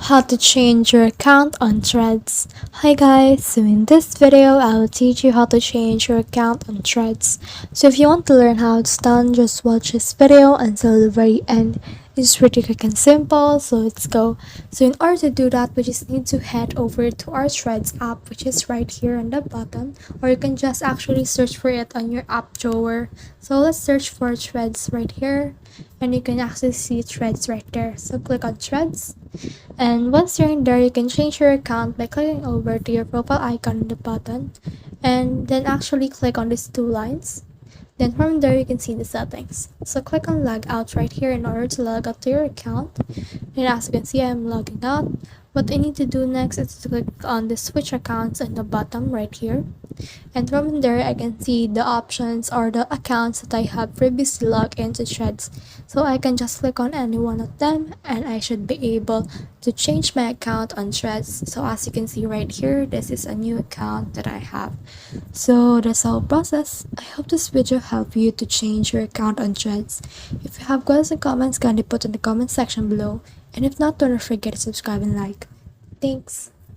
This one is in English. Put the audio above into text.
How to change your account on Threads. Hi guys, so in this video I will teach you how to change your account on Threads. So if you want to learn how it's done, just watch this video until the very end. It's pretty quick and simple, so let's go. So in order to do that, we just need to head over to our Threads app, which is right here on the bottom, or you can just actually search for it on your app drawer. So let's search for Threads right here, and you can actually see Threads right there. So click on Threads, and once you're in there, you can change your account by clicking over to your profile icon on the button, and then actually click on these two lines. Then from there, you can see the settings. So click on log out right here in order to log out to your account. And as you can see, I'm logging out. What I need to do next is to click on the switch accounts on the bottom right here. And from there, I can see the options or the accounts that I have previously logged into Threads. So I can just click on any one of them and I should be able to change my account on Threads. So as you can see right here, this is a new account that I have. So that's the whole process. I hope this video helped you to change your account on Threads. If you have questions and comments, kindly put in the comment section below. And if not, don't forget to subscribe and like. Thanks.